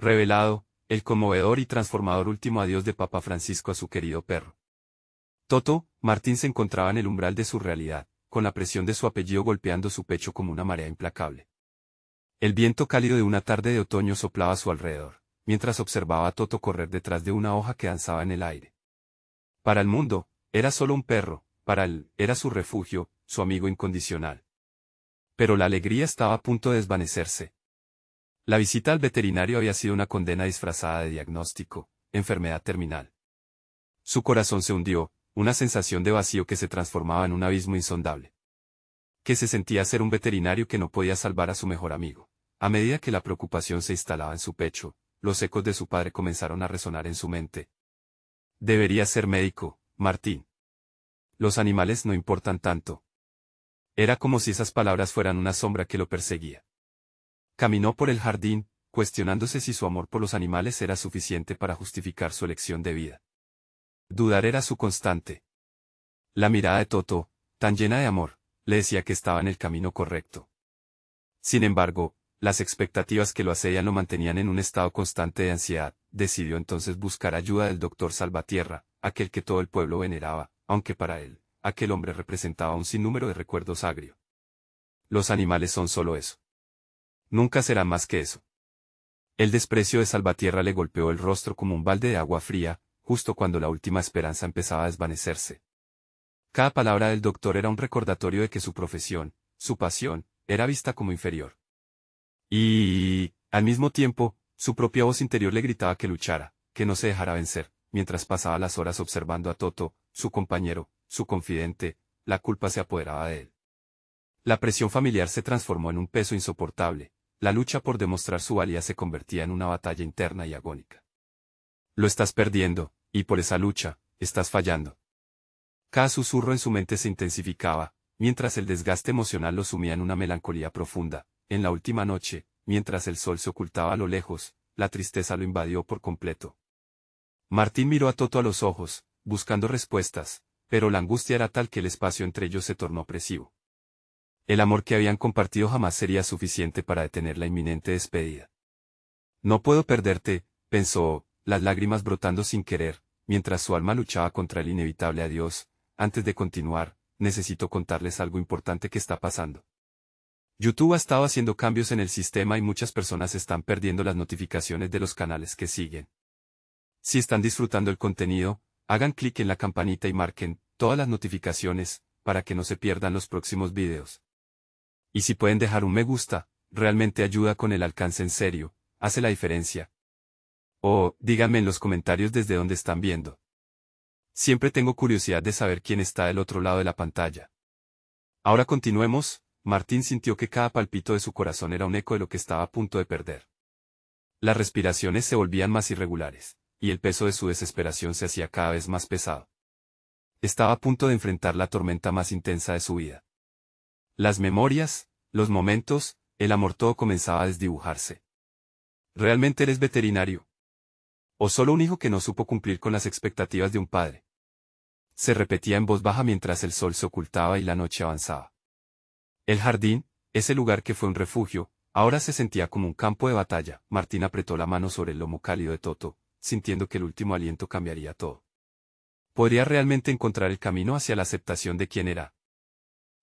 Revelado, el conmovedor y transformador último adiós de Papa Francisco a su querido perro. Toto, Martín se encontraba en el umbral de su realidad, con la presión de su apellido golpeando su pecho como una marea implacable. El viento cálido de una tarde de otoño soplaba a su alrededor, mientras observaba a Toto correr detrás de una hoja que danzaba en el aire. Para el mundo, era solo un perro, para él, era su refugio, su amigo incondicional. Pero la alegría estaba a punto de desvanecerse. La visita al veterinario había sido una condena disfrazada de diagnóstico, enfermedad terminal. Su corazón se hundió, una sensación de vacío que se transformaba en un abismo insondable. Que se sentía ser un veterinario que no podía salvar a su mejor amigo. A medida que la preocupación se instalaba en su pecho, los ecos de su padre comenzaron a resonar en su mente. Debería ser médico, Martín. Los animales no importan tanto. Era como si esas palabras fueran una sombra que lo perseguía. Caminó por el jardín, cuestionándose si su amor por los animales era suficiente para justificar su elección de vida. Dudar era su constante. La mirada de Toto, tan llena de amor, le decía que estaba en el camino correcto. Sin embargo, las expectativas que lo asedian lo mantenían en un estado constante de ansiedad. Decidió entonces buscar ayuda del doctor Salvatierra, aquel que todo el pueblo veneraba, aunque para él, aquel hombre representaba un sinnúmero de recuerdos agrios. Los animales son solo eso. Nunca serán más que eso. El desprecio de Salvatierra le golpeó el rostro como un balde de agua fría, justo cuando la última esperanza empezaba a desvanecerse. Cada palabra del doctor era un recordatorio de que su profesión, su pasión, era vista como inferior. Y, al mismo tiempo, su propia voz interior le gritaba que luchara, que no se dejara vencer, mientras pasaba las horas observando a Toto, su compañero, su confidente, la culpa se apoderaba de él. La presión familiar se transformó en un peso insoportable, la lucha por demostrar su valía se convertía en una batalla interna y agónica. Lo estás perdiendo, y por esa lucha, estás fallando. Cada susurro en su mente se intensificaba, mientras el desgaste emocional lo sumía en una melancolía profunda. En la última noche, mientras el sol se ocultaba a lo lejos, la tristeza lo invadió por completo. Martín miró a Toto a los ojos, buscando respuestas, pero la angustia era tal que el espacio entre ellos se tornó opresivo. El amor que habían compartido jamás sería suficiente para detener la inminente despedida. No puedo perderte, pensó, las lágrimas brotando sin querer, mientras su alma luchaba contra el inevitable adiós. Antes de continuar, necesito contarles algo importante que está pasando. YouTube ha estado haciendo cambios en el sistema y muchas personas están perdiendo las notificaciones de los canales que siguen. Si están disfrutando el contenido, hagan clic en la campanita y marquen todas las notificaciones, para que no se pierdan los próximos videos. Y si pueden dejar un me gusta, realmente ayuda con el alcance en serio, hace la diferencia. O, díganme en los comentarios desde dónde están viendo. Siempre tengo curiosidad de saber quién está del otro lado de la pantalla. Ahora continuemos. Martín sintió que cada palpito de su corazón era un eco de lo que estaba a punto de perder. Las respiraciones se volvían más irregulares, y el peso de su desesperación se hacía cada vez más pesado. Estaba a punto de enfrentar la tormenta más intensa de su vida. Las memorias, los momentos, el amor, todo comenzaba a desdibujarse. ¿Realmente eres veterinario? ¿O solo un hijo que no supo cumplir con las expectativas de un padre? Se repetía en voz baja mientras el sol se ocultaba y la noche avanzaba. El jardín, ese lugar que fue un refugio, ahora se sentía como un campo de batalla. Martín apretó la mano sobre el lomo cálido de Toto, sintiendo que el último aliento cambiaría todo. ¿Podría realmente encontrar el camino hacia la aceptación de quién era?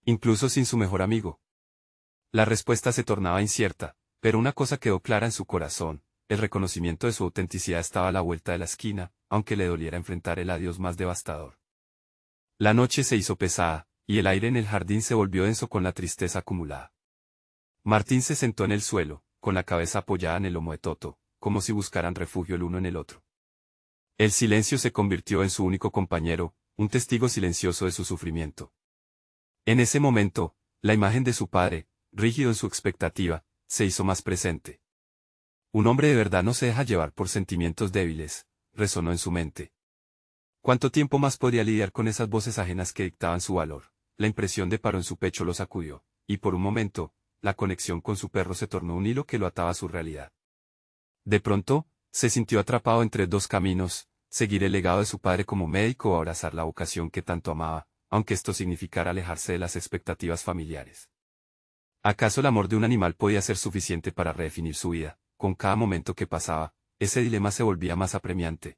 Incluso sin su mejor amigo. La respuesta se tornaba incierta, pero una cosa quedó clara en su corazón: el reconocimiento de su autenticidad estaba a la vuelta de la esquina, aunque le doliera enfrentar el adiós más devastador. La noche se hizo pesada, y el aire en el jardín se volvió denso con la tristeza acumulada. Martín se sentó en el suelo, con la cabeza apoyada en el lomo de Toto, como si buscaran refugio el uno en el otro. El silencio se convirtió en su único compañero, un testigo silencioso de su sufrimiento. En ese momento, la imagen de su padre, rígido en su expectativa, se hizo más presente. Un hombre de verdad no se deja llevar por sentimientos débiles, resonó en su mente. ¿Cuánto tiempo más podría lidiar con esas voces ajenas que dictaban su valor? La impresión de paro en su pecho lo sacudió, y por un momento, la conexión con su perro se tornó un hilo que lo ataba a su realidad. De pronto, se sintió atrapado entre dos caminos: seguir el legado de su padre como médico o abrazar la vocación que tanto amaba, aunque esto significara alejarse de las expectativas familiares. ¿Acaso el amor de un animal podía ser suficiente para redefinir su vida? con cada momento que pasaba, ese dilema se volvía más apremiante.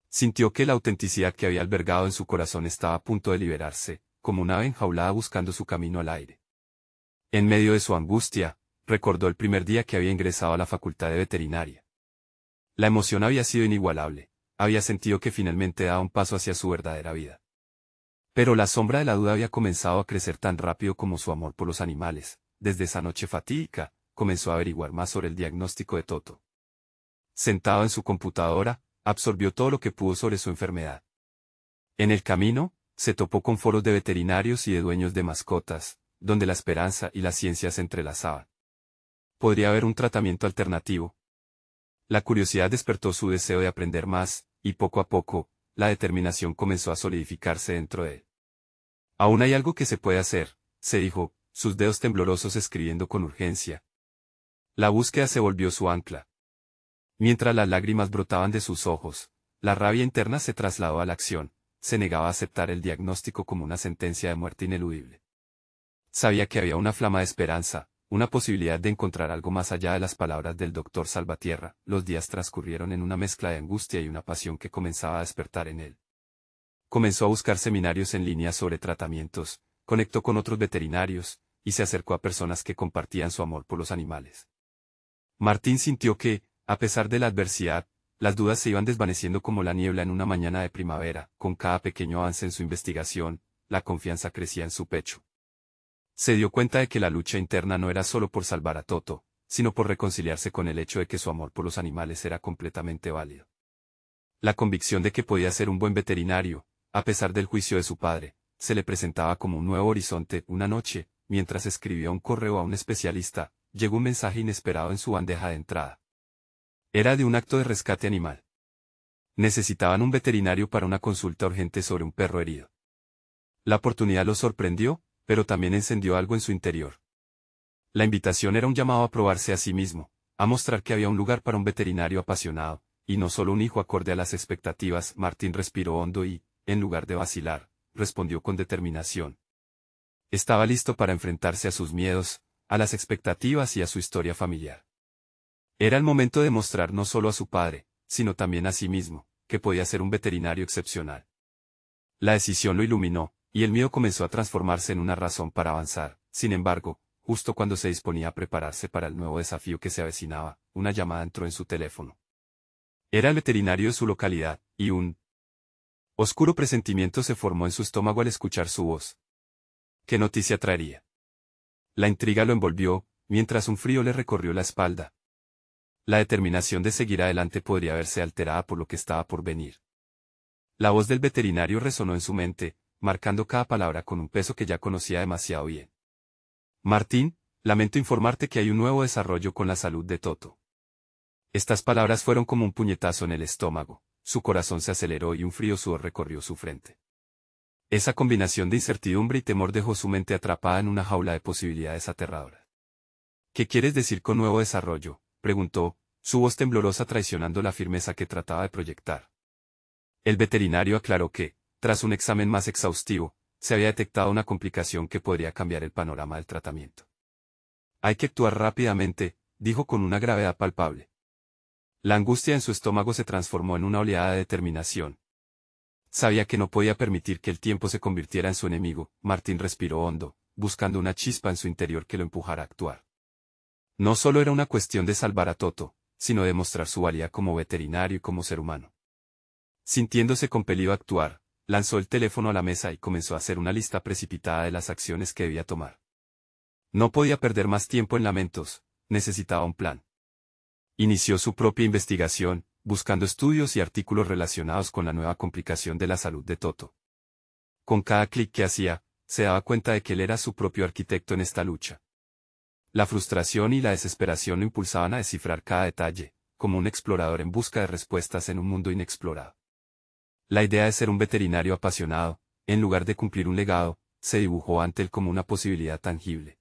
Sintió que la autenticidad que había albergado en su corazón estaba a punto de liberarse, como una ave enjaulada buscando su camino al aire. En medio de su angustia, recordó el primer día que había ingresado a la facultad de veterinaria. La emoción había sido inigualable, había sentido que finalmente daba un paso hacia su verdadera vida. Pero la sombra de la duda había comenzado a crecer tan rápido como su amor por los animales. Desde esa noche fatídica, comenzó a averiguar más sobre el diagnóstico de Toto. Sentado en su computadora, absorbió todo lo que pudo sobre su enfermedad. En el camino, se topó con foros de veterinarios y de dueños de mascotas, donde la esperanza y la ciencia se entrelazaban. Podría haber un tratamiento alternativo. La curiosidad despertó su deseo de aprender más, y poco a poco, la determinación comenzó a solidificarse dentro de él. Aún hay algo que se puede hacer, se dijo, sus dedos temblorosos escribiendo con urgencia. La búsqueda se volvió su ancla. Mientras las lágrimas brotaban de sus ojos, la rabia interna se trasladó a la acción, se negaba a aceptar el diagnóstico como una sentencia de muerte ineludible. Sabía que había una flama de esperanza, una posibilidad de encontrar algo más allá de las palabras del doctor Salvatierra. Los días transcurrieron en una mezcla de angustia y una pasión que comenzaba a despertar en él. Comenzó a buscar seminarios en línea sobre tratamientos, conectó con otros veterinarios, y se acercó a personas que compartían su amor por los animales. Martín sintió que, a pesar de la adversidad, las dudas se iban desvaneciendo como la niebla en una mañana de primavera. Con cada pequeño avance en su investigación, la confianza crecía en su pecho. Se dio cuenta de que la lucha interna no era solo por salvar a Toto, sino por reconciliarse con el hecho de que su amor por los animales era completamente válido. La convicción de que podía ser un buen veterinario, a pesar del juicio de su padre, se le presentaba como un nuevo horizonte. Una noche, mientras escribía un correo a un especialista, llegó un mensaje inesperado en su bandeja de entrada. Era de un acto de rescate animal. Necesitaban un veterinario para una consulta urgente sobre un perro herido. La oportunidad lo sorprendió, pero también encendió algo en su interior. La invitación era un llamado a probarse a sí mismo, a mostrar que había un lugar para un veterinario apasionado, y no solo un hijo acorde a las expectativas. Martín respiró hondo y, en lugar de vacilar, respondió con determinación. Estaba listo para enfrentarse a sus miedos, a las expectativas y a su historia familiar. Era el momento de mostrar no solo a su padre, sino también a sí mismo, que podía ser un veterinario excepcional. La decisión lo iluminó, y el miedo comenzó a transformarse en una razón para avanzar. Sin embargo, justo cuando se disponía a prepararse para el nuevo desafío que se avecinaba, una llamada entró en su teléfono. Era el veterinario de su localidad, y un oscuro presentimiento se formó en su estómago al escuchar su voz. ¿Qué noticia traería? La intriga lo envolvió, mientras un frío le recorrió la espalda. La determinación de seguir adelante podría verse alterada por lo que estaba por venir. La voz del veterinario resonó en su mente, marcando cada palabra con un peso que ya conocía demasiado bien. Martín, lamento informarte que hay un nuevo desarrollo con la salud de Toto. Estas palabras fueron como un puñetazo en el estómago, su corazón se aceleró y un frío sudor recorrió su frente. Esa combinación de incertidumbre y temor dejó su mente atrapada en una jaula de posibilidades aterradoras. ¿Qué quieres decir con nuevo desarrollo?, preguntó, su voz temblorosa traicionando la firmeza que trataba de proyectar. El veterinario aclaró que, tras un examen más exhaustivo, se había detectado una complicación que podría cambiar el panorama del tratamiento. Hay que actuar rápidamente, dijo con una gravedad palpable. La angustia en su estómago se transformó en una oleada de determinación. Sabía que no podía permitir que el tiempo se convirtiera en su enemigo. Martín respiró hondo, buscando una chispa en su interior que lo empujara a actuar. No solo era una cuestión de salvar a Toto, sino de mostrar su valía como veterinario y como ser humano. Sintiéndose compelido a actuar, lanzó el teléfono a la mesa y comenzó a hacer una lista precipitada de las acciones que debía tomar. No podía perder más tiempo en lamentos, necesitaba un plan. Inició su propia investigación, buscando estudios y artículos relacionados con la nueva complicación de la salud de Toto. Con cada clic que hacía, se daba cuenta de que él era su propio arquitecto en esta lucha. La frustración y la desesperación lo impulsaban a descifrar cada detalle, como un explorador en busca de respuestas en un mundo inexplorado. La idea de ser un veterinario apasionado, en lugar de cumplir un legado, se dibujó ante él como una posibilidad tangible.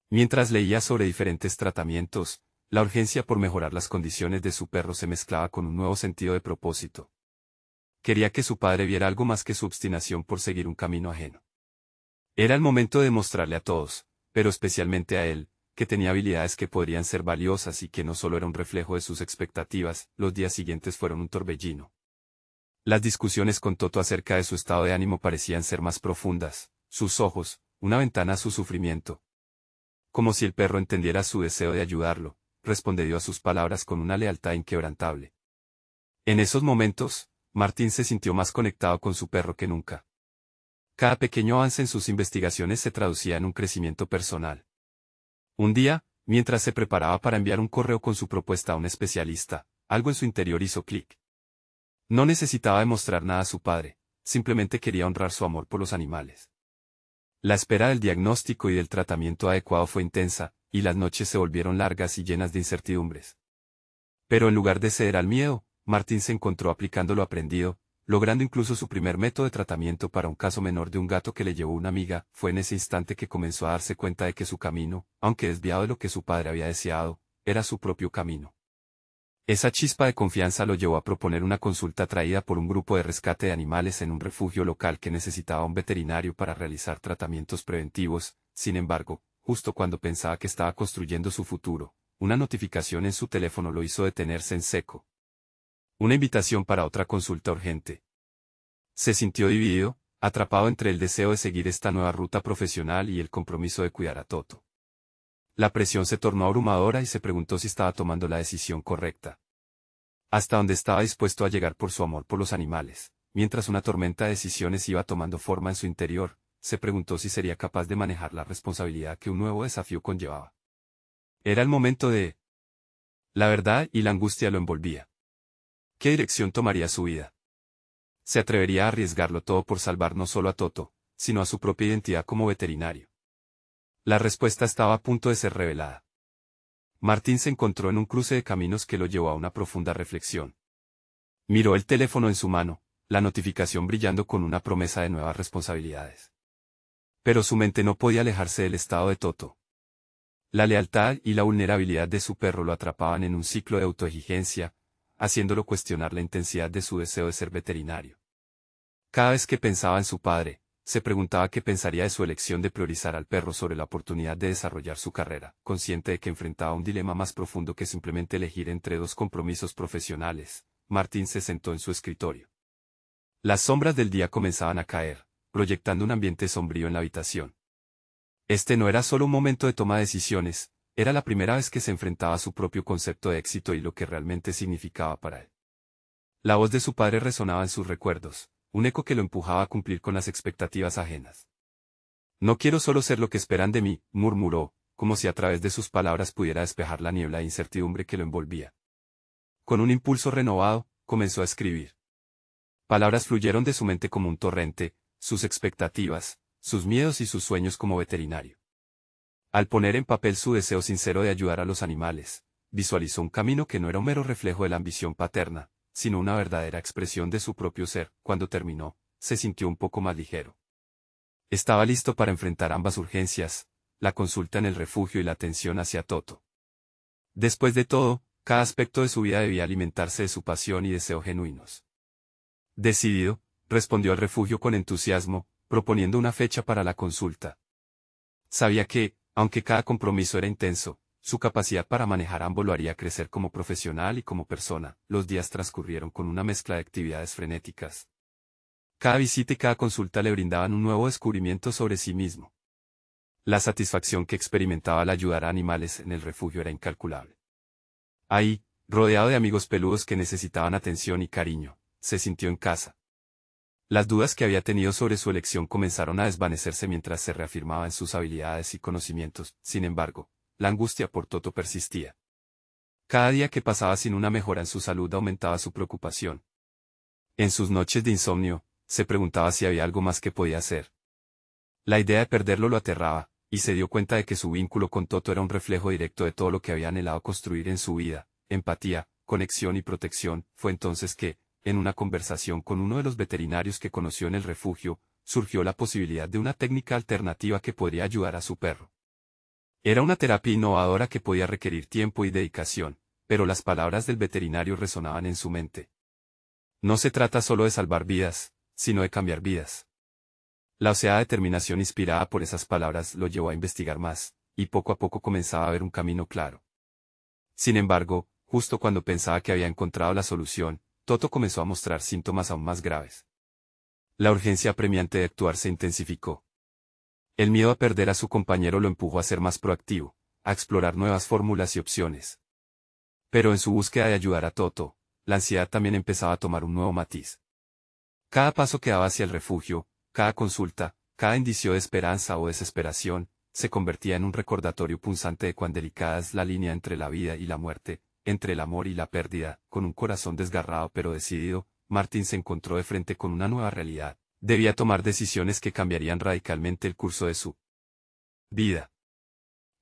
Mientras leía sobre diferentes tratamientos, la urgencia por mejorar las condiciones de su perro se mezclaba con un nuevo sentido de propósito. Quería que su padre viera algo más que su obstinación por seguir un camino ajeno. Era el momento de mostrarle a todos, pero especialmente a él, que tenía habilidades que podrían ser valiosas y que no solo era un reflejo de sus expectativas. Los días siguientes fueron un torbellino. Las discusiones con Toto acerca de su estado de ánimo parecían ser más profundas, sus ojos, una ventana a su sufrimiento. Como si el perro entendiera su deseo de ayudarlo, respondió a sus palabras con una lealtad inquebrantable. En esos momentos, Martín se sintió más conectado con su perro que nunca. Cada pequeño avance en sus investigaciones se traducía en un crecimiento personal. Un día, mientras se preparaba para enviar un correo con su propuesta a un especialista, algo en su interior hizo clic. No necesitaba demostrar nada a su padre, simplemente quería honrar su amor por los animales. La espera del diagnóstico y del tratamiento adecuado fue intensa, y las noches se volvieron largas y llenas de incertidumbres. Pero en lugar de ceder al miedo, Martín se encontró aplicando lo aprendido, logrando incluso su primer método de tratamiento para un caso menor de un gato que le llevó una amiga. Fue en ese instante que comenzó a darse cuenta de que su camino, aunque desviado de lo que su padre había deseado, era su propio camino. Esa chispa de confianza lo llevó a proponer una consulta traída por un grupo de rescate de animales en un refugio local que necesitaba un veterinario para realizar tratamientos preventivos. Sin embargo, justo cuando pensaba que estaba construyendo su futuro, una notificación en su teléfono lo hizo detenerse en seco. Una invitación para otra consulta urgente. Se sintió dividido, atrapado entre el deseo de seguir esta nueva ruta profesional y el compromiso de cuidar a Toto. La presión se tornó abrumadora y se preguntó si estaba tomando la decisión correcta. Hasta dónde estaba dispuesto a llegar por su amor por los animales. Mientras una tormenta de decisiones iba tomando forma en su interior, se preguntó si sería capaz de manejar la responsabilidad que un nuevo desafío conllevaba. Era el momento de... La verdad y la angustia lo envolvía. ¿Qué dirección tomaría su vida? ¿Se atrevería a arriesgarlo todo por salvar no solo a Toto, sino a su propia identidad como veterinario? La respuesta estaba a punto de ser revelada. Martín se encontró en un cruce de caminos que lo llevó a una profunda reflexión. Miró el teléfono en su mano, la notificación brillando con una promesa de nuevas responsabilidades. Pero su mente no podía alejarse del estado de Toto. La lealtad y la vulnerabilidad de su perro lo atrapaban en un ciclo de autoexigencia, haciéndolo cuestionar la intensidad de su deseo de ser veterinario. Cada vez que pensaba en su padre, se preguntaba qué pensaría de su elección de priorizar al perro sobre la oportunidad de desarrollar su carrera, consciente de que enfrentaba un dilema más profundo que simplemente elegir entre dos compromisos profesionales. Martín se sentó en su escritorio. Las sombras del día comenzaban a caer, proyectando un ambiente sombrío en la habitación. Este no era solo un momento de toma de decisiones, era la primera vez que se enfrentaba a su propio concepto de éxito y lo que realmente significaba para él. La voz de su padre resonaba en sus recuerdos, un eco que lo empujaba a cumplir con las expectativas ajenas. No quiero solo ser lo que esperan de mí, murmuró, como si a través de sus palabras pudiera despejar la niebla de incertidumbre que lo envolvía. Con un impulso renovado, comenzó a escribir. Palabras fluyeron de su mente como un torrente, sus expectativas, sus miedos y sus sueños como veterinario. Al poner en papel su deseo sincero de ayudar a los animales, visualizó un camino que no era un mero reflejo de la ambición paterna, sino una verdadera expresión de su propio ser. Cuando terminó, se sintió un poco más ligero. Estaba listo para enfrentar ambas urgencias, la consulta en el refugio y la atención hacia Toto. Después de todo, cada aspecto de su vida debía alimentarse de su pasión y deseo genuinos. Decidido, respondió al refugio con entusiasmo, proponiendo una fecha para la consulta. Sabía que, aunque cada compromiso era intenso, su capacidad para manejar ambos lo haría crecer como profesional y como persona. Los días transcurrieron con una mezcla de actividades frenéticas. Cada visita y cada consulta le brindaban un nuevo descubrimiento sobre sí mismo. La satisfacción que experimentaba al ayudar a animales en el refugio era incalculable. Ahí, rodeado de amigos peludos que necesitaban atención y cariño, se sintió en casa. Las dudas que había tenido sobre su elección comenzaron a desvanecerse mientras se reafirmaba en sus habilidades y conocimientos. Sin embargo, la angustia por Toto persistía. Cada día que pasaba sin una mejora en su salud aumentaba su preocupación. En sus noches de insomnio, se preguntaba si había algo más que podía hacer. La idea de perderlo lo aterraba, y se dio cuenta de que su vínculo con Toto era un reflejo directo de todo lo que había anhelado construir en su vida: empatía, conexión y protección. Fue entonces que, en una conversación con uno de los veterinarios que conoció en el refugio, surgió la posibilidad de una técnica alternativa que podría ayudar a su perro. Era una terapia innovadora que podía requerir tiempo y dedicación, pero las palabras del veterinario resonaban en su mente. No se trata solo de salvar vidas, sino de cambiar vidas. La oseada determinación inspirada por esas palabras lo llevó a investigar más, y poco a poco comenzaba a ver un camino claro. Sin embargo, justo cuando pensaba que había encontrado la solución, Toto comenzó a mostrar síntomas aún más graves. La urgencia apremiante de actuar se intensificó. El miedo a perder a su compañero lo empujó a ser más proactivo, a explorar nuevas fórmulas y opciones. Pero en su búsqueda de ayudar a Toto, la ansiedad también empezaba a tomar un nuevo matiz. Cada paso que daba hacia el refugio, cada consulta, cada indicio de esperanza o desesperación, se convertía en un recordatorio punzante de cuán delicada es la línea entre la vida y la muerte, entre el amor y la pérdida. Con un corazón desgarrado pero decidido, Martín se encontró de frente con una nueva realidad. Debía tomar decisiones que cambiarían radicalmente el curso de su vida.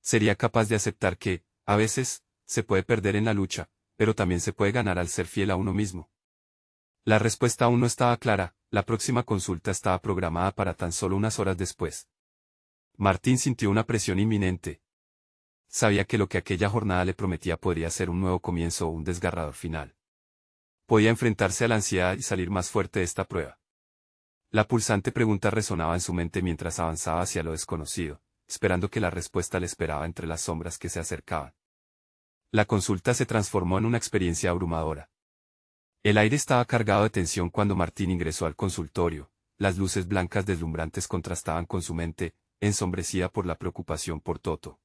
Sería capaz de aceptar que, a veces, se puede perder en la lucha, pero también se puede ganar al ser fiel a uno mismo. La respuesta aún no estaba clara, la próxima consulta estaba programada para tan solo unas horas después. Martín sintió una presión inminente. Sabía que lo que aquella jornada le prometía podría ser un nuevo comienzo o un desgarrador final. Podía enfrentarse a la ansiedad y salir más fuerte de esta prueba. La pulsante pregunta resonaba en su mente mientras avanzaba hacia lo desconocido, esperando que la respuesta le esperaba entre las sombras que se acercaban. La consulta se transformó en una experiencia abrumadora. El aire estaba cargado de tensión cuando Martín ingresó al consultorio, las luces blancas deslumbrantes contrastaban con su mente, ensombrecida por la preocupación por Toto.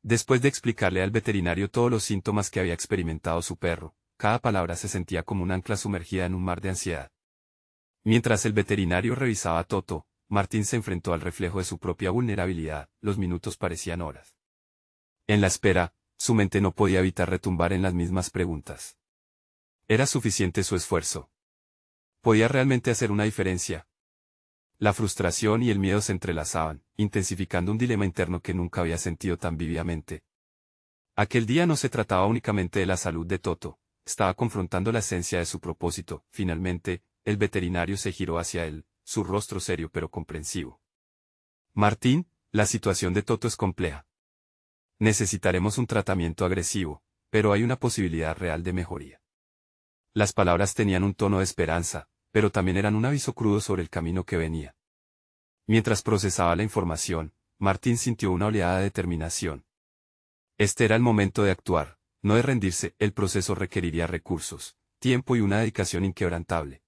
Después de explicarle al veterinario todos los síntomas que había experimentado su perro, cada palabra se sentía como un ancla sumergida en un mar de ansiedad. Mientras el veterinario revisaba a Toto, Martín se enfrentó al reflejo de su propia vulnerabilidad, los minutos parecían horas. En la espera, su mente no podía evitar retumbar en las mismas preguntas. ¿Era suficiente su esfuerzo? ¿Podía realmente hacer una diferencia? La frustración y el miedo se entrelazaban, intensificando un dilema interno que nunca había sentido tan vívidamente. Aquel día no se trataba únicamente de la salud de Toto, estaba confrontando la esencia de su propósito. Finalmente, el veterinario se giró hacia él, su rostro serio pero comprensivo. Martín, la situación de Toto es compleja. Necesitaremos un tratamiento agresivo, pero hay una posibilidad real de mejoría. Las palabras tenían un tono de esperanza, pero también eran un aviso crudo sobre el camino que venía. Mientras procesaba la información, Martín sintió una oleada de determinación. Este era el momento de actuar, no de rendirse. El proceso requeriría recursos, tiempo y una dedicación inquebrantable.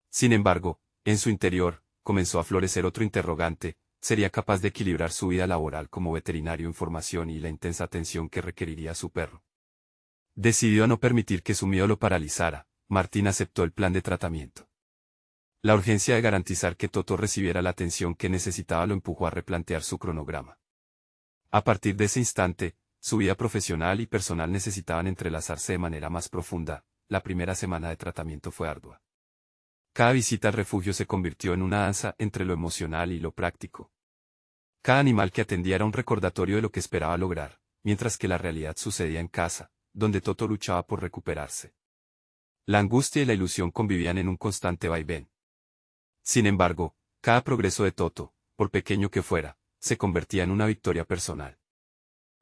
Sin embargo, en su interior, comenzó a florecer otro interrogante: ¿sería capaz de equilibrar su vida laboral como veterinario en formación y la intensa atención que requeriría su perro? Decidido a no permitir que su miedo lo paralizara, Martín aceptó el plan de tratamiento. La urgencia de garantizar que Toto recibiera la atención que necesitaba lo empujó a replantear su cronograma. A partir de ese instante, su vida profesional y personal necesitaban entrelazarse de manera más profunda. La primera semana de tratamiento fue ardua. Cada visita al refugio se convirtió en una danza entre lo emocional y lo práctico. Cada animal que atendía era un recordatorio de lo que esperaba lograr, mientras que la realidad sucedía en casa, donde Toto luchaba por recuperarse. La angustia y la ilusión convivían en un constante vaivén. Sin embargo, cada progreso de Toto, por pequeño que fuera, se convertía en una victoria personal.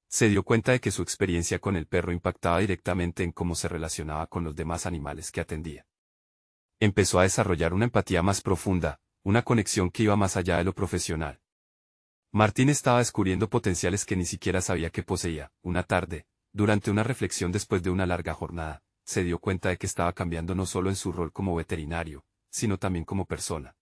Se dio cuenta de que su experiencia con el perro impactaba directamente en cómo se relacionaba con los demás animales que atendía. Empezó a desarrollar una empatía más profunda, una conexión que iba más allá de lo profesional. Martín estaba descubriendo potenciales que ni siquiera sabía que poseía. Una tarde, durante una reflexión después de una larga jornada, se dio cuenta de que estaba cambiando no solo en su rol como veterinario, sino también como persona.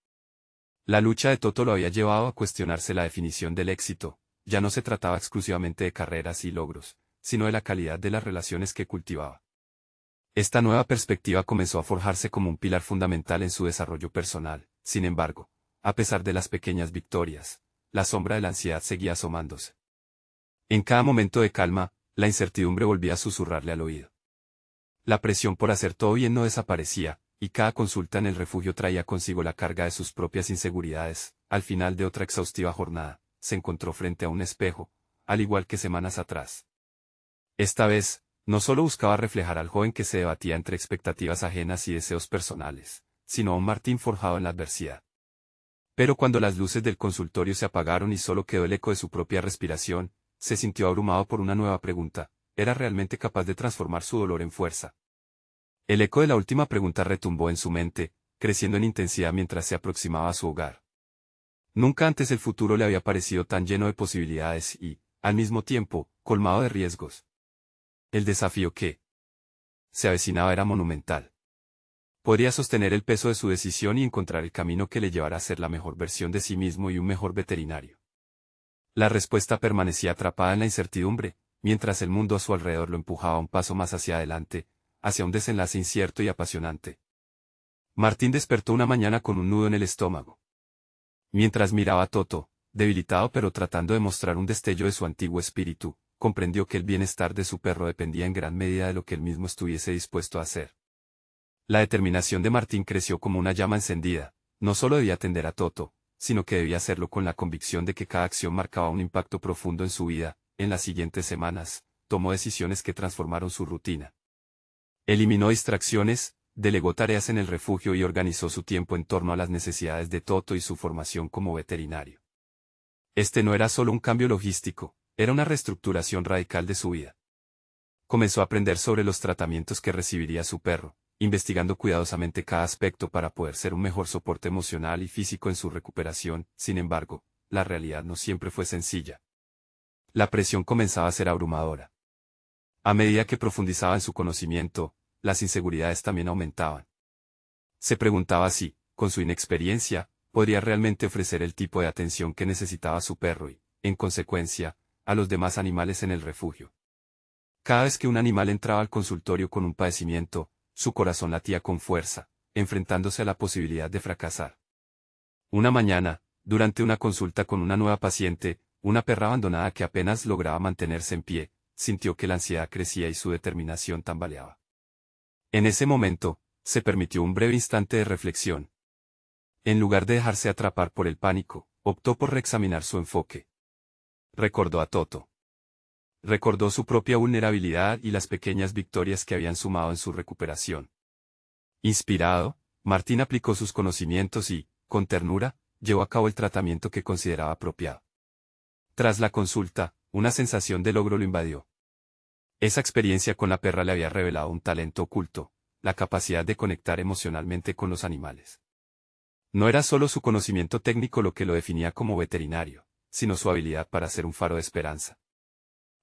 La lucha de Toto lo había llevado a cuestionarse la definición del éxito. Ya no se trataba exclusivamente de carreras y logros, sino de la calidad de las relaciones que cultivaba. Esta nueva perspectiva comenzó a forjarse como un pilar fundamental en su desarrollo personal. Sin embargo, a pesar de las pequeñas victorias, la sombra de la ansiedad seguía asomándose. En cada momento de calma, la incertidumbre volvía a susurrarle al oído. La presión por hacer todo bien no desaparecía, y cada consulta en el refugio traía consigo la carga de sus propias inseguridades. Al final de otra exhaustiva jornada, se encontró frente a un espejo, al igual que semanas atrás. Esta vez, no solo buscaba reflejar al joven que se debatía entre expectativas ajenas y deseos personales, sino a un Martín forjado en la adversidad. Pero cuando las luces del consultorio se apagaron y solo quedó el eco de su propia respiración, se sintió abrumado por una nueva pregunta: ¿era realmente capaz de transformar su dolor en fuerza? El eco de la última pregunta retumbó en su mente, creciendo en intensidad mientras se aproximaba a su hogar. Nunca antes el futuro le había parecido tan lleno de posibilidades y, al mismo tiempo, colmado de riesgos. El desafío que se avecinaba era monumental. Podría sostener el peso de su decisión y encontrar el camino que le llevara a ser la mejor versión de sí mismo y un mejor veterinario. La respuesta permanecía atrapada en la incertidumbre, mientras el mundo a su alrededor lo empujaba un paso más hacia adelante, hacia un desenlace incierto y apasionante. Martín despertó una mañana con un nudo en el estómago. Mientras miraba a Toto, debilitado pero tratando de mostrar un destello de su antiguo espíritu, comprendió que el bienestar de su perro dependía en gran medida de lo que él mismo estuviese dispuesto a hacer. La determinación de Martín creció como una llama encendida. No solo debía atender a Toto, sino que debía hacerlo con la convicción de que cada acción marcaba un impacto profundo en su vida. En las siguientes semanas, tomó decisiones que transformaron su rutina. Eliminó distracciones, delegó tareas en el refugio y organizó su tiempo en torno a las necesidades de Toto y su formación como veterinario. Este no era solo un cambio logístico, era una reestructuración radical de su vida. Comenzó a aprender sobre los tratamientos que recibiría su perro, investigando cuidadosamente cada aspecto para poder ser un mejor soporte emocional y físico en su recuperación. Sin embargo, la realidad no siempre fue sencilla. La presión comenzaba a ser abrumadora. A medida que profundizaba en su conocimiento, las inseguridades también aumentaban. Se preguntaba si, con su inexperiencia, podría realmente ofrecer el tipo de atención que necesitaba su perro y, en consecuencia, a los demás animales en el refugio. Cada vez que un animal entraba al consultorio con un padecimiento, su corazón latía con fuerza, enfrentándose a la posibilidad de fracasar. Una mañana, durante una consulta con una nueva paciente, una perra abandonada que apenas lograba mantenerse en pie, sintió que la ansiedad crecía y su determinación tambaleaba. En ese momento, se permitió un breve instante de reflexión. En lugar de dejarse atrapar por el pánico, optó por reexaminar su enfoque. Recordó a Toto. Recordó su propia vulnerabilidad y las pequeñas victorias que habían sumado en su recuperación. Inspirado, Martín aplicó sus conocimientos y, con ternura, llevó a cabo el tratamiento que consideraba apropiado. Tras la consulta, una sensación de logro lo invadió. Esa experiencia con la perra le había revelado un talento oculto, la capacidad de conectar emocionalmente con los animales. No era solo su conocimiento técnico lo que lo definía como veterinario, sino su habilidad para ser un faro de esperanza.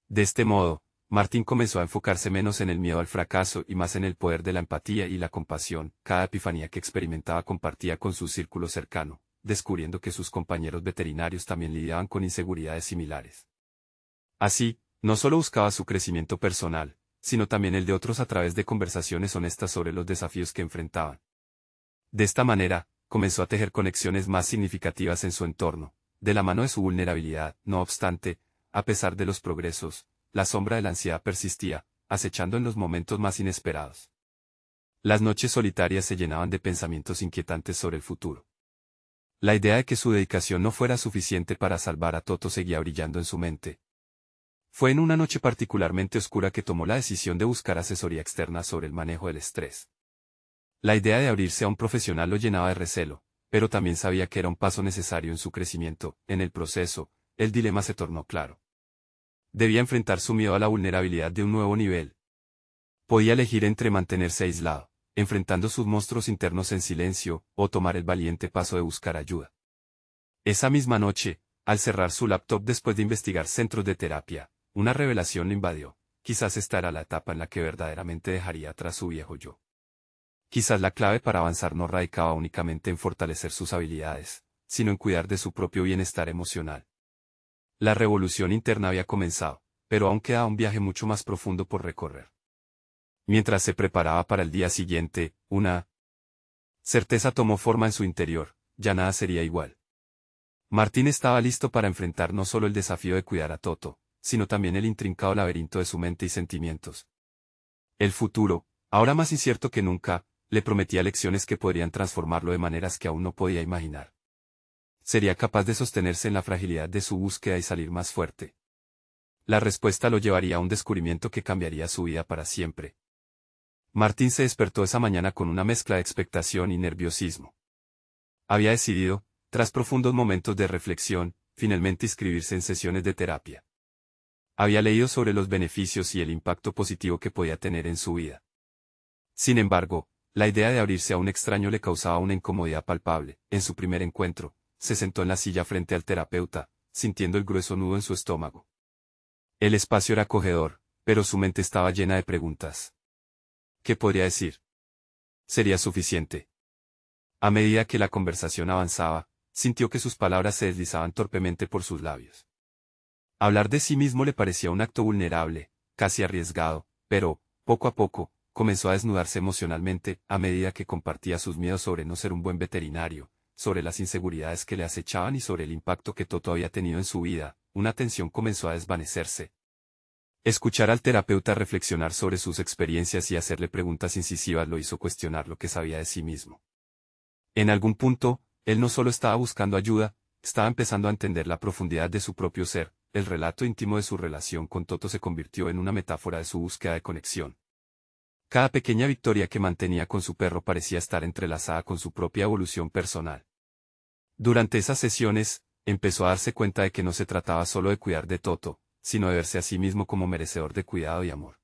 De este modo, Martín comenzó a enfocarse menos en el miedo al fracaso y más en el poder de la empatía y la compasión. Cada epifanía que experimentaba compartía con su círculo cercano, descubriendo que sus compañeros veterinarios también lidiaban con inseguridades similares. Así, no solo buscaba su crecimiento personal, sino también el de otros a través de conversaciones honestas sobre los desafíos que enfrentaban. De esta manera, comenzó a tejer conexiones más significativas en su entorno, de la mano de su vulnerabilidad. No obstante, a pesar de los progresos, la sombra de la ansiedad persistía, acechando en los momentos más inesperados. Las noches solitarias se llenaban de pensamientos inquietantes sobre el futuro. La idea de que su dedicación no fuera suficiente para salvar a Toto seguía brillando en su mente. Fue en una noche particularmente oscura que tomó la decisión de buscar asesoría externa sobre el manejo del estrés. La idea de abrirse a un profesional lo llenaba de recelo, pero también sabía que era un paso necesario en su crecimiento. En el proceso, el dilema se tornó claro. Debía enfrentar su miedo a la vulnerabilidad de un nuevo nivel. Podía elegir entre mantenerse aislado, enfrentando sus monstruos internos en silencio, o tomar el valiente paso de buscar ayuda. Esa misma noche, al cerrar su laptop después de investigar centros de terapia, una revelación lo invadió. Quizás esta era la etapa en la que verdaderamente dejaría atrás su viejo yo. Quizás la clave para avanzar no radicaba únicamente en fortalecer sus habilidades, sino en cuidar de su propio bienestar emocional. La revolución interna había comenzado, pero aún quedaba un viaje mucho más profundo por recorrer. Mientras se preparaba para el día siguiente, una certeza tomó forma en su interior: ya nada sería igual. Martín estaba listo para enfrentar no solo el desafío de cuidar a Toto, sino también el intrincado laberinto de su mente y sentimientos. El futuro, ahora más incierto que nunca, le prometía lecciones que podrían transformarlo de maneras que aún no podía imaginar. ¿Sería capaz de sostenerse en la fragilidad de su búsqueda y salir más fuerte? La respuesta lo llevaría a un descubrimiento que cambiaría su vida para siempre. Martín se despertó esa mañana con una mezcla de expectación y nerviosismo. Había decidido, tras profundos momentos de reflexión, finalmente inscribirse en sesiones de terapia. Había leído sobre los beneficios y el impacto positivo que podía tener en su vida. Sin embargo, la idea de abrirse a un extraño le causaba una incomodidad palpable. En su primer encuentro, se sentó en la silla frente al terapeuta, sintiendo el grueso nudo en su estómago. El espacio era acogedor, pero su mente estaba llena de preguntas. ¿Qué podría decir? ¿Sería suficiente? A medida que la conversación avanzaba, sintió que sus palabras se deslizaban torpemente por sus labios. Hablar de sí mismo le parecía un acto vulnerable, casi arriesgado, pero, poco a poco, comenzó a desnudarse emocionalmente, a medida que compartía sus miedos sobre no ser un buen veterinario, sobre las inseguridades que le acechaban y sobre el impacto que Toto había tenido en su vida. Una tensión comenzó a desvanecerse. Escuchar al terapeuta reflexionar sobre sus experiencias y hacerle preguntas incisivas lo hizo cuestionar lo que sabía de sí mismo. En algún punto, él no solo estaba buscando ayuda, estaba empezando a entender la profundidad de su propio ser. El relato íntimo de su relación con Toto se convirtió en una metáfora de su búsqueda de conexión. Cada pequeña victoria que mantenía con su perro parecía estar entrelazada con su propia evolución personal. Durante esas sesiones, empezó a darse cuenta de que no se trataba solo de cuidar de Toto, sino de verse a sí mismo como merecedor de cuidado y amor.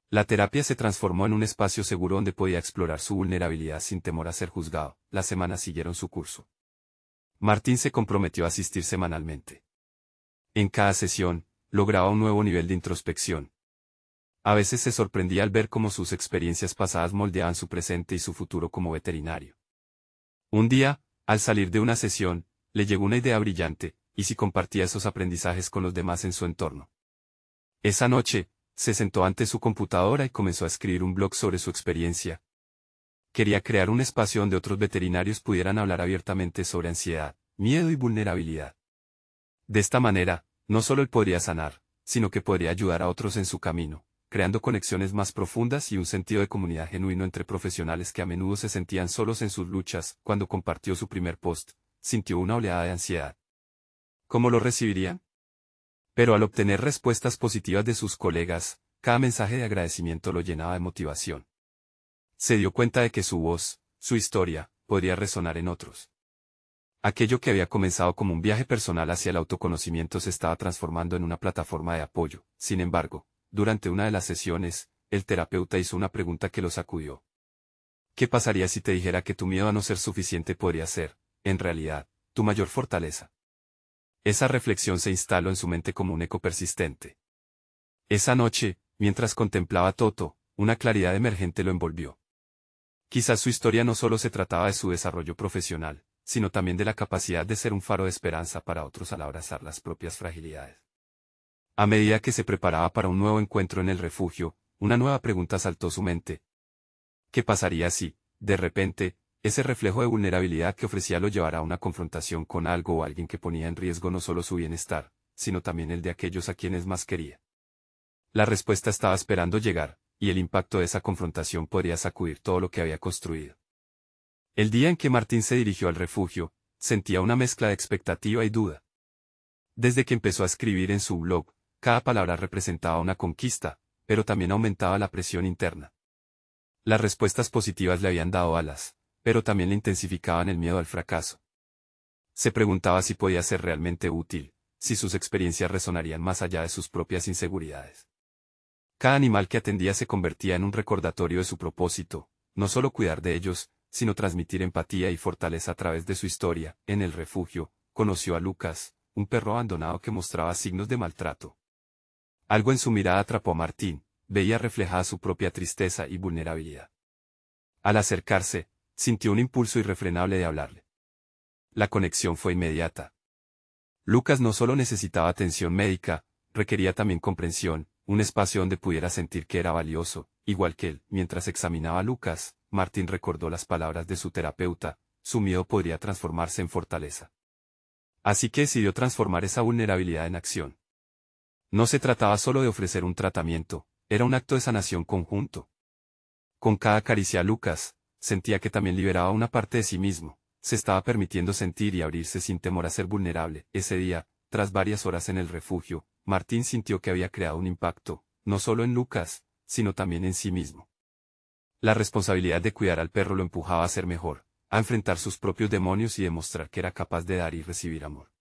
La terapia se transformó en un espacio seguro donde podía explorar su vulnerabilidad sin temor a ser juzgado. Las semanas siguieron su curso. Martín se comprometió a asistir semanalmente. En cada sesión, lograba un nuevo nivel de introspección. A veces se sorprendía al ver cómo sus experiencias pasadas moldeaban su presente y su futuro como veterinario. Un día, al salir de una sesión, le llegó una idea brillante, y si compartía esos aprendizajes con los demás en su entorno. Esa noche, se sentó ante su computadora y comenzó a escribir un blog sobre su experiencia. Quería crear un espacio donde otros veterinarios pudieran hablar abiertamente sobre ansiedad, miedo y vulnerabilidad. De esta manera, no solo él podría sanar, sino que podría ayudar a otros en su camino, creando conexiones más profundas y un sentido de comunidad genuino entre profesionales que a menudo se sentían solos en sus luchas. Cuando compartió su primer post, sintió una oleada de ansiedad. ¿Cómo lo recibirían? Pero al obtener respuestas positivas de sus colegas, cada mensaje de agradecimiento lo llenaba de motivación. Se dio cuenta de que su voz, su historia, podría resonar en otros. Aquello que había comenzado como un viaje personal hacia el autoconocimiento se estaba transformando en una plataforma de apoyo. Sin embargo, durante una de las sesiones, el terapeuta hizo una pregunta que lo sacudió. ¿Qué pasaría si te dijera que tu miedo a no ser suficiente podría ser, en realidad, tu mayor fortaleza? Esa reflexión se instaló en su mente como un eco persistente. Esa noche, mientras contemplaba a Toto, una claridad emergente lo envolvió. Quizás su historia no solo se trataba de su desarrollo profesional, sino también de la capacidad de ser un faro de esperanza para otros al abrazar las propias fragilidades. A medida que se preparaba para un nuevo encuentro en el refugio, una nueva pregunta asaltó su mente. ¿Qué pasaría si, de repente, ese reflejo de vulnerabilidad que ofrecía lo llevara a una confrontación con algo o alguien que ponía en riesgo no solo su bienestar, sino también el de aquellos a quienes más quería? La respuesta estaba esperando llegar, y el impacto de esa confrontación podría sacudir todo lo que había construido. El día en que Martín se dirigió al refugio, sentía una mezcla de expectativa y duda. Desde que empezó a escribir en su blog, cada palabra representaba una conquista, pero también aumentaba la presión interna. Las respuestas positivas le habían dado alas, pero también le intensificaban el miedo al fracaso. Se preguntaba si podía ser realmente útil, si sus experiencias resonarían más allá de sus propias inseguridades. Cada animal que atendía se convertía en un recordatorio de su propósito, no solo cuidar de ellos, sino transmitir empatía y fortaleza a través de su historia. En el refugio, conoció a Lucas, un perro abandonado que mostraba signos de maltrato. Algo en su mirada atrapó a Martín, veía reflejada su propia tristeza y vulnerabilidad. Al acercarse, sintió un impulso irrefrenable de hablarle. La conexión fue inmediata. Lucas no solo necesitaba atención médica, requería también comprensión, un espacio donde pudiera sentir que era valioso, igual que él. Mientras examinaba a Lucas, Martín recordó las palabras de su terapeuta: su miedo podría transformarse en fortaleza. Así que decidió transformar esa vulnerabilidad en acción. No se trataba solo de ofrecer un tratamiento, era un acto de sanación conjunto. Con cada caricia a Lucas, sentía que también liberaba una parte de sí mismo, se estaba permitiendo sentir y abrirse sin temor a ser vulnerable. Ese día, tras varias horas en el refugio, Martín sintió que había creado un impacto, no solo en Lucas, sino también en sí mismo. La responsabilidad de cuidar al perro lo empujaba a ser mejor, a enfrentar sus propios demonios y demostrar que era capaz de dar y recibir amor.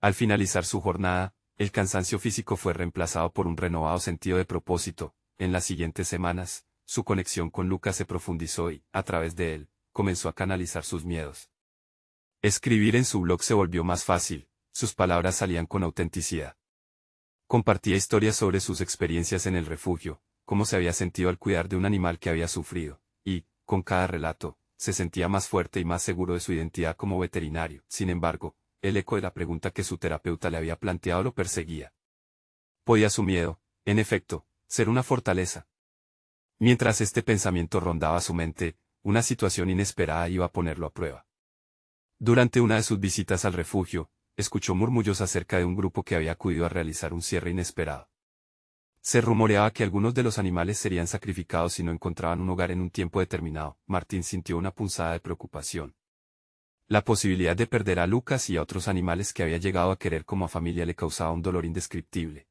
Al finalizar su jornada, el cansancio físico fue reemplazado por un renovado sentido de propósito. En las siguientes semanas, su conexión con Lucas se profundizó y, a través de él, comenzó a canalizar sus miedos. Escribir en su blog se volvió más fácil, sus palabras salían con autenticidad. Compartía historias sobre sus experiencias en el refugio, cómo se había sentido al cuidar de un animal que había sufrido, y, con cada relato, se sentía más fuerte y más seguro de su identidad como veterinario. Sin embargo, el eco de la pregunta que su terapeuta le había planteado lo perseguía. ¿Podía su miedo, en efecto, ser una fortaleza? Mientras este pensamiento rondaba su mente, una situación inesperada iba a ponerlo a prueba. Durante una de sus visitas al refugio, escuchó murmullos acerca de un grupo que había acudido a realizar un cierre inesperado. Se rumoreaba que algunos de los animales serían sacrificados si no encontraban un hogar en un tiempo determinado. Martín sintió una punzada de preocupación. La posibilidad de perder a Lucas y a otros animales que había llegado a querer como a familia le causaba un dolor indescriptible.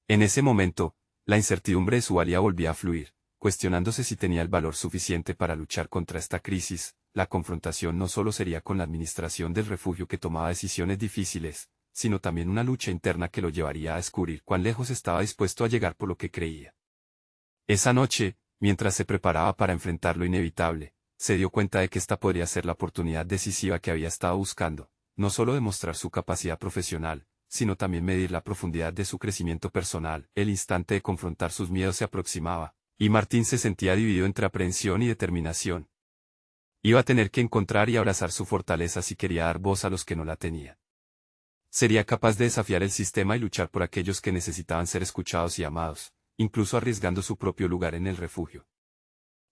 En ese momento, la incertidumbre de su valía volvía a fluir, cuestionándose si tenía el valor suficiente para luchar contra esta crisis. La confrontación no solo sería con la administración del refugio que tomaba decisiones difíciles, sino también una lucha interna que lo llevaría a descubrir cuán lejos estaba dispuesto a llegar por lo que creía. Esa noche, mientras se preparaba para enfrentar lo inevitable, se dio cuenta de que esta podría ser la oportunidad decisiva que había estado buscando, no solo demostrar su capacidad profesional, sino también medir la profundidad de su crecimiento personal. El instante de confrontar sus miedos se aproximaba, y Martín se sentía dividido entre aprehensión y determinación. Iba a tener que encontrar y abrazar su fortaleza si quería dar voz a los que no la tenían. Sería capaz de desafiar el sistema y luchar por aquellos que necesitaban ser escuchados y amados, incluso arriesgando su propio lugar en el refugio.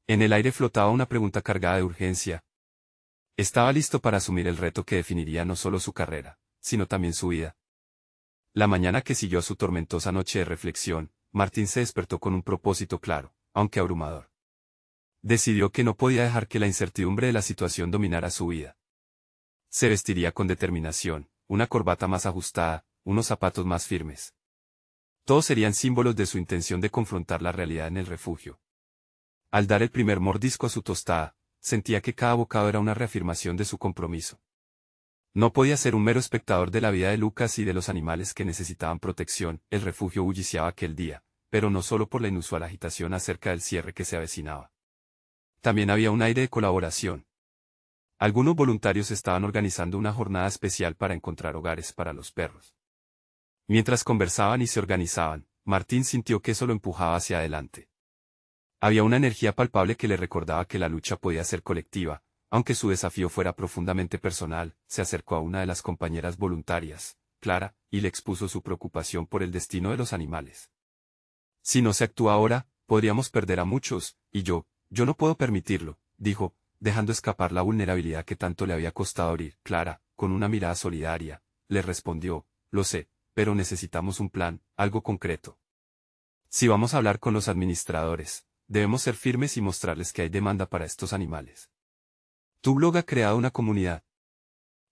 En el aire flotaba una pregunta cargada de urgencia. Estaba listo para asumir el reto que definiría no solo su carrera, sino también su vida. La mañana que siguió a su tormentosa noche de reflexión, Martín se despertó con un propósito claro, aunque abrumador. Decidió que no podía dejar que la incertidumbre de la situación dominara su vida. Se vestiría con determinación, una corbata más ajustada, unos zapatos más firmes. Todos serían símbolos de su intención de confrontar la realidad en el refugio. Al dar el primer mordisco a su tostada, sentía que cada bocado era una reafirmación de su compromiso. No podía ser un mero espectador de la vida de Lucas y de los animales que necesitaban protección. El refugio bulliciaba aquel día, pero no solo por la inusual agitación acerca del cierre que se avecinaba. También había un aire de colaboración. Algunos voluntarios estaban organizando una jornada especial para encontrar hogares para los perros. Mientras conversaban y se organizaban, Martín sintió que eso lo empujaba hacia adelante. Había una energía palpable que le recordaba que la lucha podía ser colectiva, aunque su desafío fuera profundamente personal. Se acercó a una de las compañeras voluntarias, Clara, y le expuso su preocupación por el destino de los animales. Si no se actúa ahora, podríamos perder a muchos, y yo no puedo permitirlo, dijo, dejando escapar la vulnerabilidad que tanto le había costado abrir. Clara, con una mirada solidaria, le respondió, lo sé, pero necesitamos un plan, algo concreto. Si vamos a hablar con los administradores, debemos ser firmes y mostrarles que hay demanda para estos animales. Tu blog ha creado una comunidad.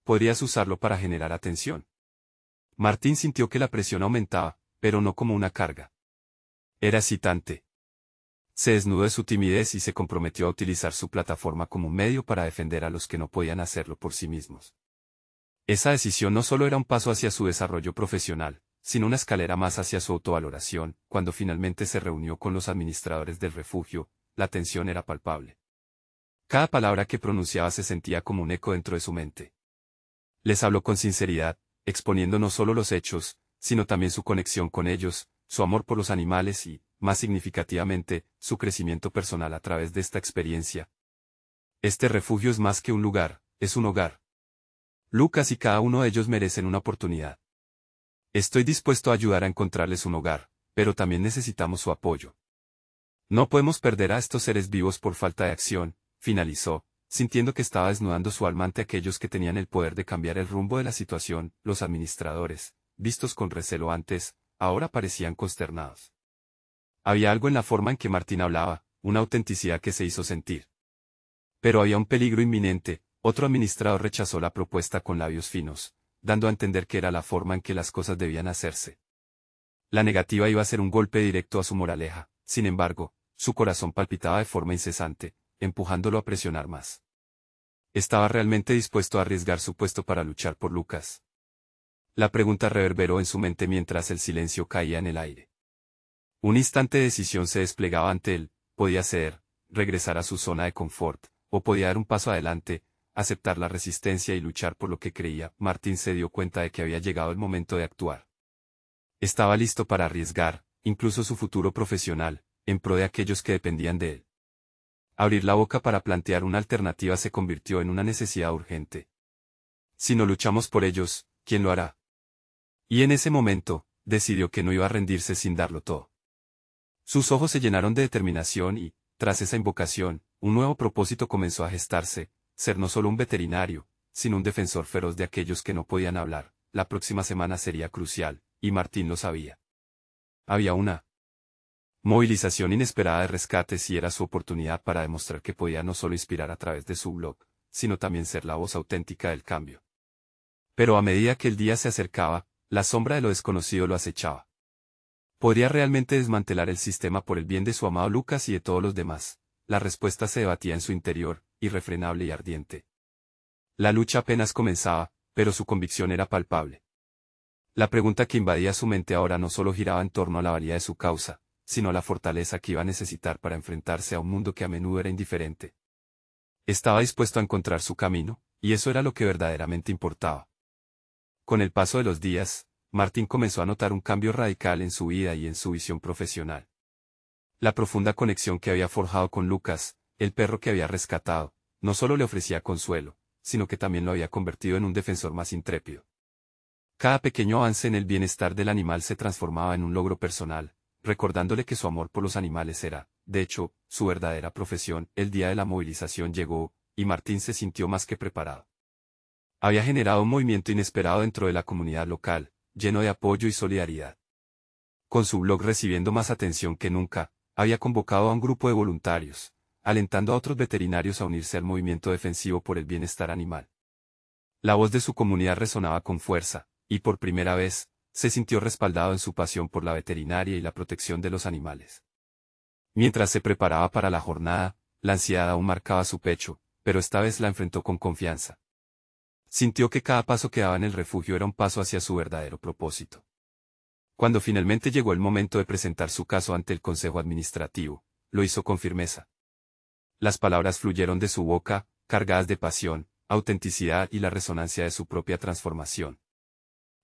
Podrías usarlo para generar atención. Martín sintió que la presión aumentaba, pero no como una carga. Era excitante. Se desnudó de su timidez y se comprometió a utilizar su plataforma como un medio para defender a los que no podían hacerlo por sí mismos. Esa decisión no solo era un paso hacia su desarrollo profesional, sino una escalera más hacia su autovaloración. Cuando finalmente se reunió con los administradores del refugio, la tensión era palpable. Cada palabra que pronunciaba se sentía como un eco dentro de su mente. Les habló con sinceridad, exponiendo no solo los hechos, sino también su conexión con ellos, su amor por los animales y, más significativamente, su crecimiento personal a través de esta experiencia. Este refugio es más que un lugar, es un hogar. Lucas y cada uno de ellos merecen una oportunidad. Estoy dispuesto a ayudar a encontrarles un hogar, pero también necesitamos su apoyo. No podemos perder a estos seres vivos por falta de acción, finalizó, sintiendo que estaba desnudando su alma ante aquellos que tenían el poder de cambiar el rumbo de la situación. Los administradores, vistos con recelo antes, ahora parecían consternados. Había algo en la forma en que Martín hablaba, una autenticidad que se hizo sentir. Pero había un peligro inminente. Otro administrador rechazó la propuesta con labios finos, dando a entender que era la forma en que las cosas debían hacerse. La negativa iba a ser un golpe directo a su moraleja. Sin embargo, su corazón palpitaba de forma incesante, empujándolo a presionar más. ¿Estaba realmente dispuesto a arriesgar su puesto para luchar por Lucas? La pregunta reverberó en su mente mientras el silencio caía en el aire. Un instante de decisión se desplegaba ante él. Podía ser, regresar a su zona de confort, o podía dar un paso adelante, aceptar la resistencia y luchar por lo que creía. Martín se dio cuenta de que había llegado el momento de actuar. Estaba listo para arriesgar, incluso su futuro profesional, en pro de aquellos que dependían de él. Abrir la boca para plantear una alternativa se convirtió en una necesidad urgente. Si no luchamos por ellos, ¿quién lo hará? Y en ese momento, decidió que no iba a rendirse sin darlo todo. Sus ojos se llenaron de determinación y, tras esa invocación, un nuevo propósito comenzó a gestarse, ser no solo un veterinario, sino un defensor feroz de aquellos que no podían hablar. La próxima semana sería crucial, y Martín lo sabía. Había una movilización inesperada de rescates y era su oportunidad para demostrar que podía no solo inspirar a través de su blog, sino también ser la voz auténtica del cambio. Pero a medida que el día se acercaba, la sombra de lo desconocido lo acechaba. ¿Podría realmente desmantelar el sistema por el bien de su amado Lucas y de todos los demás? La respuesta se debatía en su interior, irrefrenable y ardiente. La lucha apenas comenzaba, pero su convicción era palpable. La pregunta que invadía su mente ahora no solo giraba en torno a la valía de su causa, sino a la fortaleza que iba a necesitar para enfrentarse a un mundo que a menudo era indiferente. Estaba dispuesto a encontrar su camino, y eso era lo que verdaderamente importaba. Con el paso de los días, Martín comenzó a notar un cambio radical en su vida y en su visión profesional. La profunda conexión que había forjado con Lucas, el perro que había rescatado, no solo le ofrecía consuelo, sino que también lo había convertido en un defensor más intrépido. Cada pequeño avance en el bienestar del animal se transformaba en un logro personal, recordándole que su amor por los animales era, de hecho, su verdadera profesión. El día de la movilización llegó, y Martín se sintió más que preparado. Había generado un movimiento inesperado dentro de la comunidad local, lleno de apoyo y solidaridad. Con su blog recibiendo más atención que nunca, había convocado a un grupo de voluntarios, alentando a otros veterinarios a unirse al movimiento defensivo por el bienestar animal. La voz de su comunidad resonaba con fuerza, y por primera vez, se sintió respaldado en su pasión por la veterinaria y la protección de los animales. Mientras se preparaba para la jornada, la ansiedad aún marcaba su pecho, pero esta vez la enfrentó con confianza. Sintió que cada paso que daba en el refugio era un paso hacia su verdadero propósito. Cuando finalmente llegó el momento de presentar su caso ante el Consejo Administrativo, lo hizo con firmeza. Las palabras fluyeron de su boca, cargadas de pasión, autenticidad y la resonancia de su propia transformación.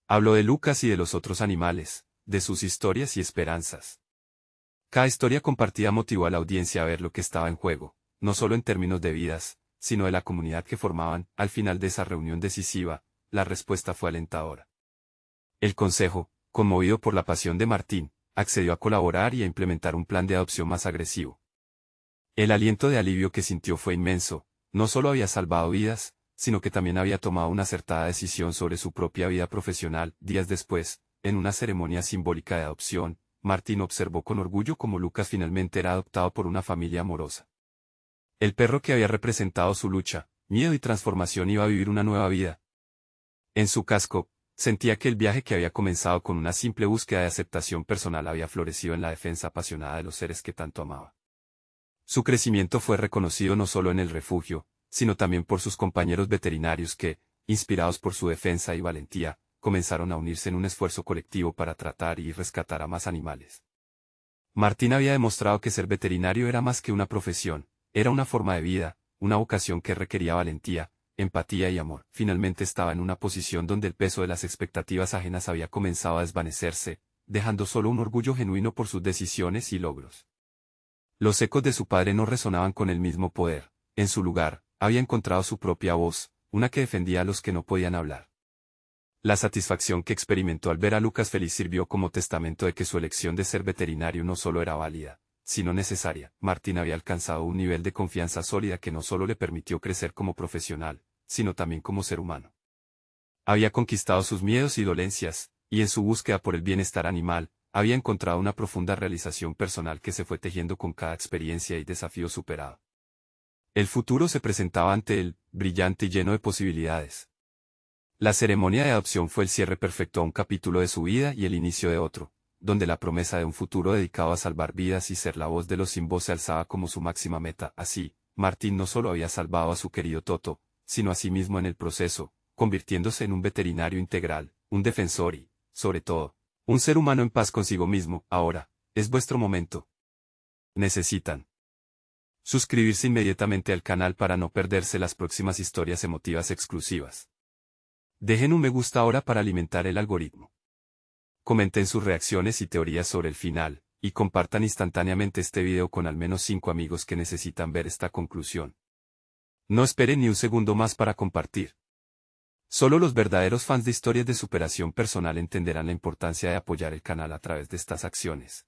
Habló de Lucas y de los otros animales, de sus historias y esperanzas. Cada historia compartida motivó a la audiencia a ver lo que estaba en juego, no solo en términos de vidas, sino de la comunidad que formaban. Al final de esa reunión decisiva, la respuesta fue alentadora. El Consejo, conmovido por la pasión de Martín, accedió a colaborar y a implementar un plan de adopción más agresivo. El aliento de alivio que sintió fue inmenso. No solo había salvado vidas, sino que también había tomado una acertada decisión sobre su propia vida profesional. Días después, en una ceremonia simbólica de adopción, Martín observó con orgullo cómo Lucas finalmente era adoptado por una familia amorosa. El perro que había representado su lucha, miedo y transformación iba a vivir una nueva vida. En su casco, sentía que el viaje que había comenzado con una simple búsqueda de aceptación personal había florecido en la defensa apasionada de los seres que tanto amaba. Su crecimiento fue reconocido no solo en el refugio, sino también por sus compañeros veterinarios que, inspirados por su defensa y valentía, comenzaron a unirse en un esfuerzo colectivo para tratar y rescatar a más animales. Martín había demostrado que ser veterinario era más que una profesión, era una forma de vida, una vocación que requería valentía, empatía y amor. Finalmente estaba en una posición donde el peso de las expectativas ajenas había comenzado a desvanecerse, dejando solo un orgullo genuino por sus decisiones y logros. Los ecos de su padre no resonaban con el mismo poder. En su lugar, había encontrado su propia voz, una que defendía a los que no podían hablar. La satisfacción que experimentó al ver a Lucas feliz sirvió como testamento de que su elección de ser veterinario no solo era válida, sino necesaria. Martín había alcanzado un nivel de confianza sólida que no solo le permitió crecer como profesional, sino también como ser humano. Había conquistado sus miedos y dolencias, y en su búsqueda por el bienestar animal, había encontrado una profunda realización personal que se fue tejiendo con cada experiencia y desafío superado. El futuro se presentaba ante él, brillante y lleno de posibilidades. La ceremonia de adopción fue el cierre perfecto a un capítulo de su vida y el inicio de otro, donde la promesa de un futuro dedicado a salvar vidas y ser la voz de los sin voz se alzaba como su máxima meta. Así, Martín no solo había salvado a su querido Toto, sino a sí mismo en el proceso, convirtiéndose en un veterinario integral, un defensor y, sobre todo, un ser humano en paz consigo mismo. Ahora, es vuestro momento. Necesitan suscribirse inmediatamente al canal para no perderse las próximas historias emotivas exclusivas. Dejen un me gusta ahora para alimentar el algoritmo. Comenten sus reacciones y teorías sobre el final, y compartan instantáneamente este video con al menos 5 amigos que necesitan ver esta conclusión. No esperen ni un segundo más para compartir. Solo los verdaderos fans de historias de superación personal entenderán la importancia de apoyar el canal a través de estas acciones.